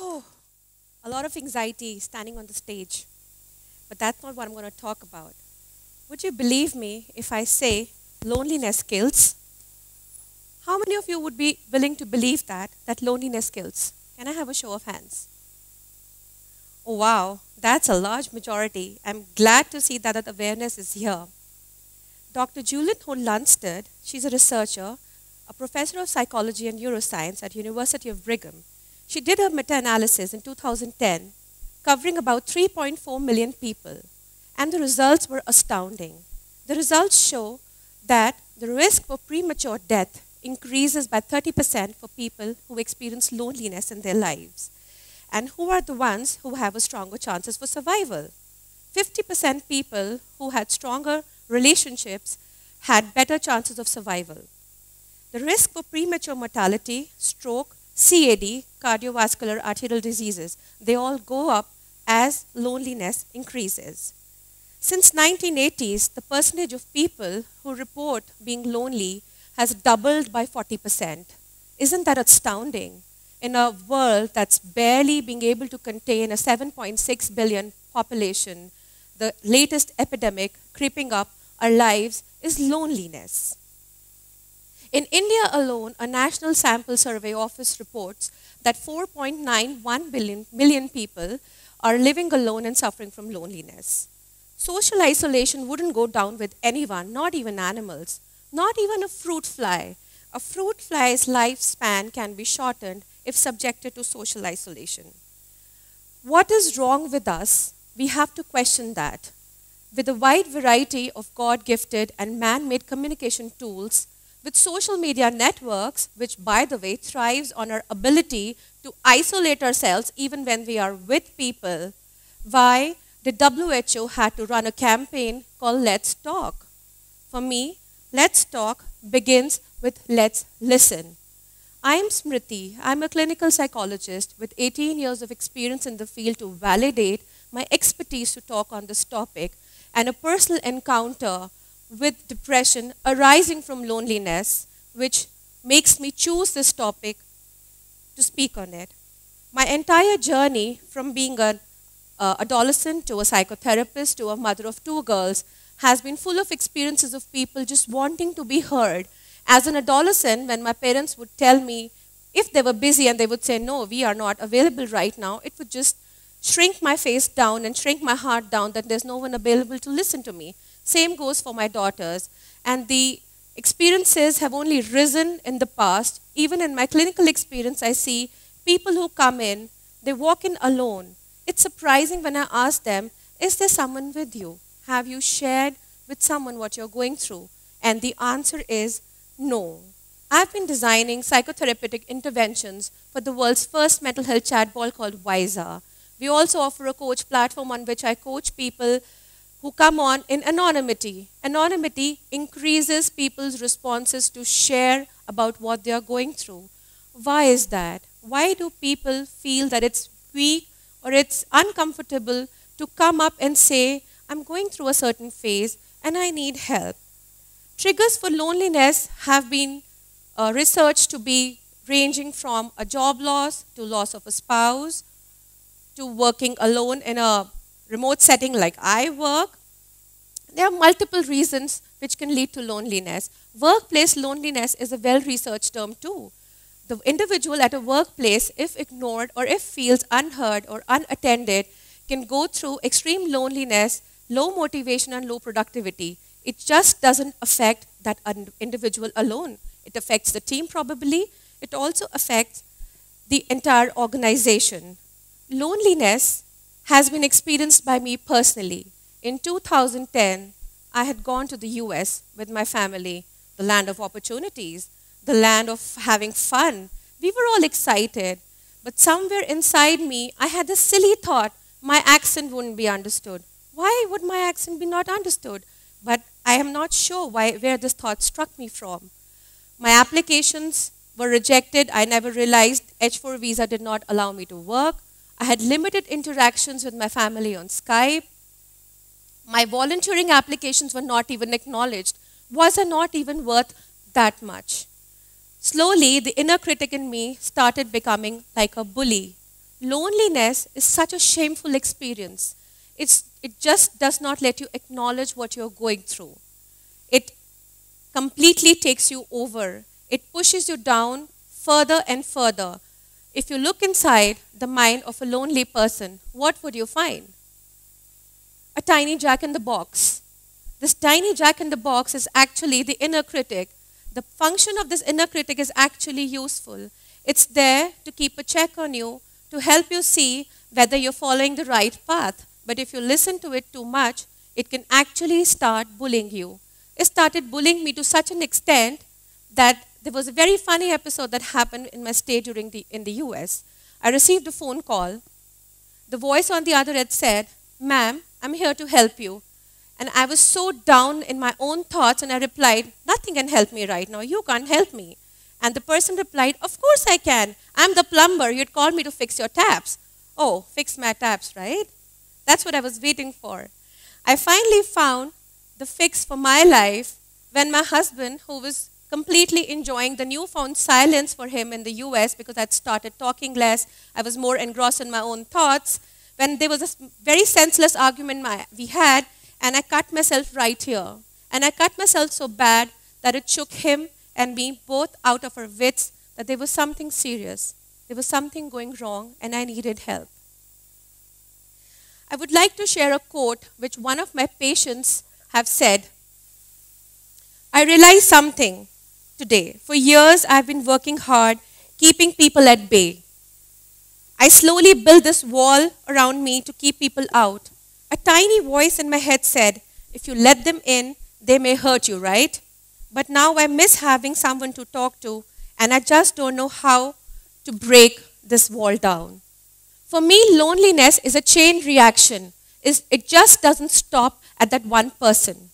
Oh, a lot of anxiety standing on the stage. But that's not what I'm going to talk about. Would you believe me if I say loneliness kills? How many of you would be willing to believe that loneliness kills? Can I have a show of hands? Oh, wow, that's a large majority. I'm glad to see that awareness is here. Dr. Julian Hull-Lunstad, she's a researcher, a professor of psychology and neuroscience at University of Brigham. She did a meta-analysis in 2010 covering about 3.4 million people, and the results were astounding. The results show that the risk for premature death increases by 30% for people who experience loneliness in their lives. And who are the ones who have a stronger chances for survival? 50% people who had stronger relationships had better chances of survival. The risk for premature mortality, stroke, CAD, cardiovascular arterial diseases, they all go up as loneliness increases. Since 1980s, the percentage of people who report being lonely has doubled by 40%. Isn't that astounding? In a world that's barely being able to contain a 7.6 billion population, the latest epidemic creeping up our lives is loneliness. In India alone, a national sample survey office reports that 4.91 million people are living alone and suffering from loneliness. Social isolation wouldn't go down with anyone, not even animals, not even a fruit fly. A fruit fly's lifespan can be shortened if subjected to social isolation. What is wrong with us? We have to question that. With a wide variety of God-gifted and man-made communication tools, with social media networks, which, by the way, thrives on our ability to isolate ourselves even when we are with people, why the WHO had to run a campaign called Let's Talk? For me, Let's Talk begins with Let's Listen. I'm Smriti. I'm a clinical psychologist with 18 years of experience in the field to validate my expertise to talk on this topic and a personal encounter with depression arising from loneliness, which makes me choose this topic to speak on it. My entire journey from being an adolescent to a psychotherapist to a mother of two girls has been full of experiences of people just wanting to be heard. As an adolescent, when my parents would tell me if they were busy and they would say, no, we are not available right now, it would just shrink my face down and shrink my heart down that there's no one available to listen to me. Same goes for my daughters. And the experiences have only risen in the past. Even in my clinical experience, I see people who come in, they walk in alone. It's surprising when I ask them, is there someone with you? Have you shared with someone what you're going through? And the answer is no. I've been designing psychotherapeutic interventions for the world's first mental health chatbot called WISA. We also offer a coach platform on which I coach people who come on in anonymity. Anonymity increases people's responses to share about what they are going through. Why is that? Why do people feel that it's weak or it's uncomfortable to come up and say, I'm going through a certain phase and I need help? Triggers for loneliness have been researched to be ranging from a job loss to loss of a spouse to working alone in a remote setting like I work. There are multiple reasons which can lead to loneliness. Workplace loneliness is a well-researched term too. The individual at a workplace, if ignored or if feels unheard or unattended, can go through extreme loneliness, low motivation and low productivity. It just doesn't affect that individual alone. It affects the team probably. It also affects the entire organization. Loneliness has been experienced by me personally. In 2010, I had gone to the US with my family, the land of opportunities, the land of having fun. We were all excited, but somewhere inside me, I had this silly thought, my accent wouldn't be understood. Why would my accent be not understood? But I am not sure where this thought struck me from. My applications were rejected. I never realized H-4 visa did not allow me to work. I had limited interactions with my family on Skype. My volunteering applications were not even acknowledged. Was I not even worth that much? Slowly, the inner critic in me started becoming like a bully. loneliness is such a shameful experience. It just does not let you acknowledge what you're going through. It completely takes you over. It pushes you down further and further. If you look inside the mind of a lonely person, what would you find? A tiny jack in the box. This tiny jack in the box is actually the inner critic. The function of this inner critic is actually useful. It's there to keep a check on you, to help you see whether you're following the right path. But if you listen to it too much, it can actually start bullying you. It started bullying me to such an extent that there was a very funny episode that happened in my stay in the US. I received a phone call. The voice on the other end said, "Ma'am, I'm here to help you." And I was so down in my own thoughts, and I replied, "Nothing can help me right now. You can't help me." And the person replied, "Of course I can. I'm the plumber. You'd called me to fix your taps." "Oh, fix my taps, right?" That's what I was waiting for. I finally found the fix for my life when my husband, who was completely enjoying the newfound silence for him in the US because I'd started talking less, I was more engrossed in my own thoughts, when there was a very senseless argument we had, and I cut myself right here. And I cut myself so bad that it shook him and me both out of our wits, that there was something serious. There was something going wrong, and I needed help. I would like to share a quote which one of my patients have said. "I realized something today. For years, I've been working hard, keeping people at bay. I slowly built this wall around me to keep people out. A tiny voice in my head said, if you let them in, they may hurt you, right? But now I miss having someone to talk to, and I just don't know how to break this wall down." For me, loneliness is a chain reaction. It just doesn't stop at that one person.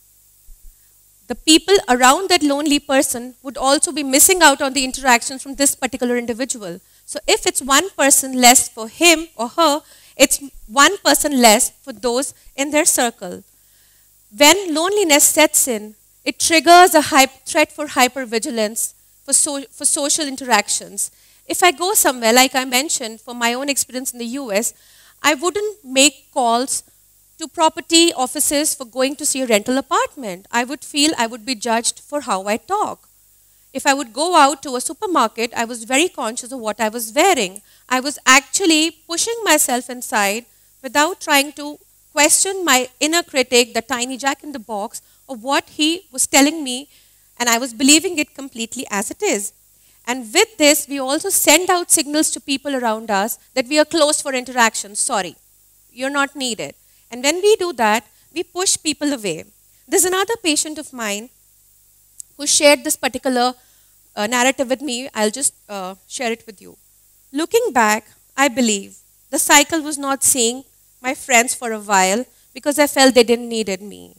The people around that lonely person would also be missing out on the interactions from this particular individual. So if it's one person less for him or her, it's one person less for those in their circle. When loneliness sets in, it triggers a threat for hypervigilance, for social interactions. If I go somewhere, like I mentioned, for my own experience in the US, I wouldn't make calls to property offices for going to see a rental apartment. I would feel I would be judged for how I talk. If I would go out to a supermarket, I was very conscious of what I was wearing. I was actually pushing myself inside without trying to question my inner critic, the tiny jack in the box, of what he was telling me, and I was believing it completely as it is. And with this, we also send out signals to people around us that we are closed for interaction. Sorry, you're not needed. And when we do that, we push people away. There's another patient of mine who shared this particular narrative with me. I'll just share it with you. Looking back, I believe the cycle was not seeing my friends for a while because I felt they didn't need me.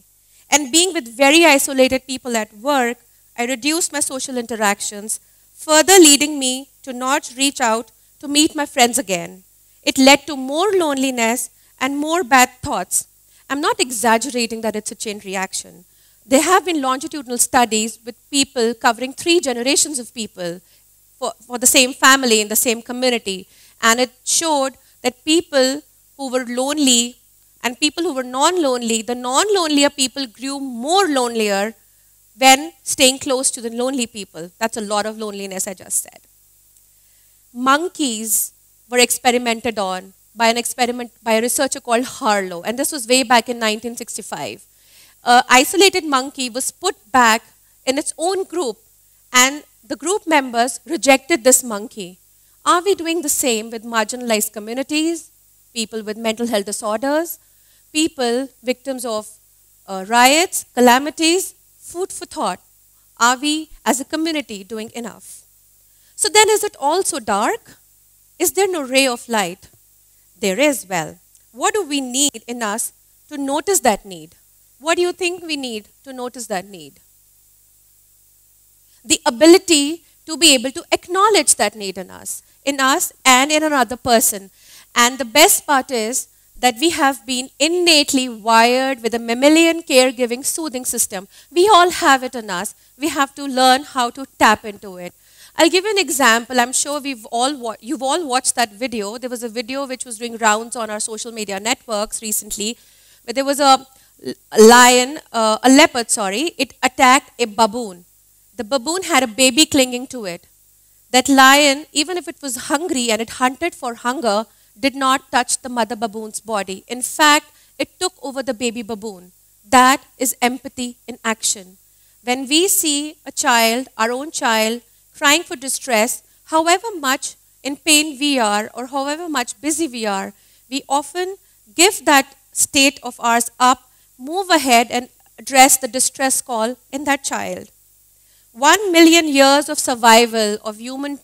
And being with very isolated people at work, I reduced my social interactions, further leading me to not reach out to meet my friends again. It led to more loneliness and more bad thoughts. I'm not exaggerating that it's a chain reaction. There have been longitudinal studies with people covering 3 generations of people for the same family in the same community. And it showed that people who were lonely and people who were non-lonely, the non-lonelier people grew more lonelier when staying close to the lonely people. That's a lot of loneliness, I just said. Monkeys were experimented on by a researcher called Harlow, and this was way back in 1965. An isolated monkey was put back in its own group, and the group members rejected this monkey. Are we doing the same with marginalized communities, people with mental health disorders, people victims of riots, calamities? Food for thought. Are we, as a community, doing enough? So then, is it all so dark? Is there no ray of light? There is. Well, what do we need in us to notice that need? What do you think we need to notice that need? The ability to be able to acknowledge that need in us and in another person. And the best part is that we have been innately wired with a mammalian caregiving soothing system. We all have it in us. We have to learn how to tap into it. I'll give you an example. I'm sure you've all watched that video. There was a video which was doing rounds on our social media networks recently, where there was a leopard, sorry. It attacked a baboon. The baboon had a baby clinging to it. That lion, even if it was hungry and it hunted for hunger, did not touch the mother baboon's body. In fact, it took over the baby baboon. That is empathy in action. When we see a child, our own child, crying for distress, however much in pain we are or however much busy we are, we often give that state of ours up, move ahead and address the distress call in that child. 1 million years of survival of human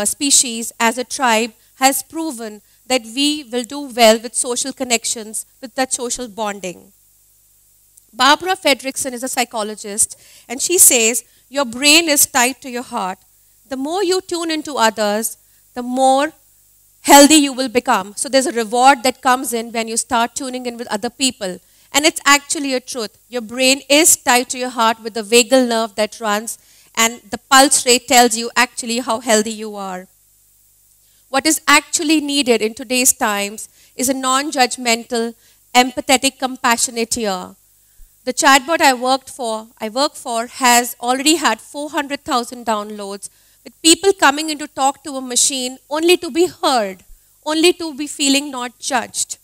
species as a tribe has proven that we will do well with social connections, with that social bonding. Barbara Fredrickson is a psychologist, and she says, your brain is tied to your heart. The more you tune into others, the more healthy you will become. So there's a reward that comes in when you start tuning in with other people. And it's actually a truth. Your brain is tied to your heart with the vagal nerve that runs, and the pulse rate tells you actually how healthy you are. What is actually needed in today's times is a non-judgmental, empathetic, compassionate ear. The chatbot I work for has already had 400,000 downloads, with people coming in to talk to a machine only to be heard, only to be feeling not judged.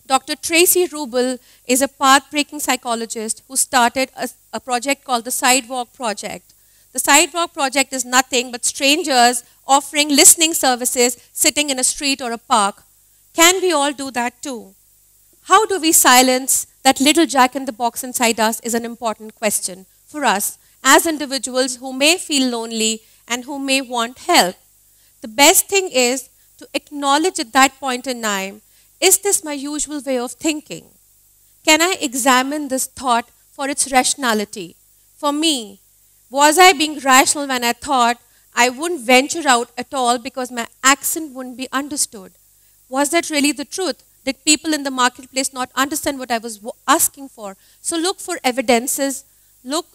Dr. Tracy Rubel is a path-breaking psychologist who started a project called the Sidewalk Project. The Sidewalk Project is nothing but strangers offering listening services sitting in a street or a park. Can we all do that too? How do we silence that little jack-in-the-box inside us is an important question for us as individuals who may feel lonely and who may want help. The best thing is to acknowledge at that point in time, is this my usual way of thinking? Can I examine this thought for its rationality? For me, was I being rational when I thought I wouldn't venture out at all because my accent wouldn't be understood? Was that really the truth? Did people in the marketplace not understand what I was asking for? So look for evidences,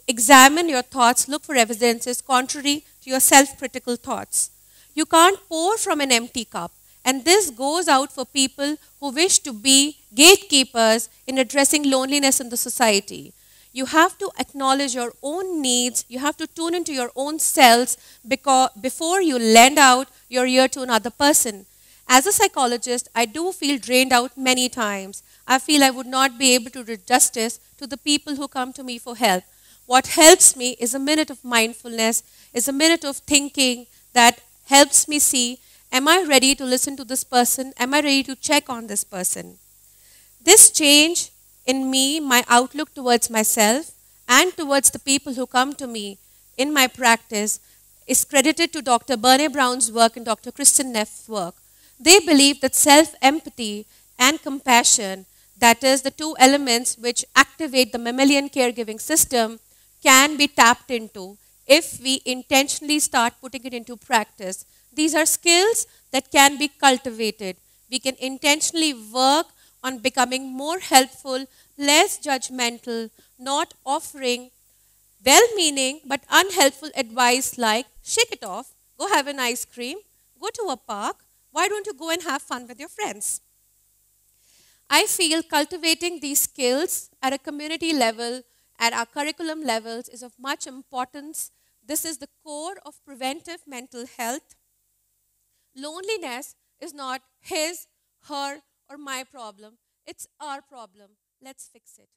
examine your thoughts, look for evidences contrary to your self-critical thoughts. You can't pour from an empty cup. And this goes out for people who wish to be gatekeepers in addressing loneliness in the society. You have to acknowledge your own needs. You have to tune into your own selves before you lend out your ear to another person. As a psychologist, I do feel drained out many times. I feel I would not be able to do justice to the people who come to me for help. What helps me is a minute of mindfulness, is a minute of thinking that helps me see, am I ready to listen to this person? Am I ready to check on this person? This change in me, my outlook towards myself and towards the people who come to me in my practice is credited to Dr. Brené Brown's work and Dr. Kristin Neff's work. They believe that self-empathy and compassion, that is the two elements which activate the mammalian caregiving system, can be tapped into if we intentionally start putting it into practice. These are skills that can be cultivated. We can intentionally work on becoming more helpful, less judgmental, not offering well-meaning but unhelpful advice like, shake it off, go have an ice cream, go to a park, why don't you go and have fun with your friends? I feel cultivating these skills at a community level, at our curriculum levels, is of much importance. This is the core of preventive mental health. Loneliness is not his, her, or my problem. It's our problem. Let's fix it.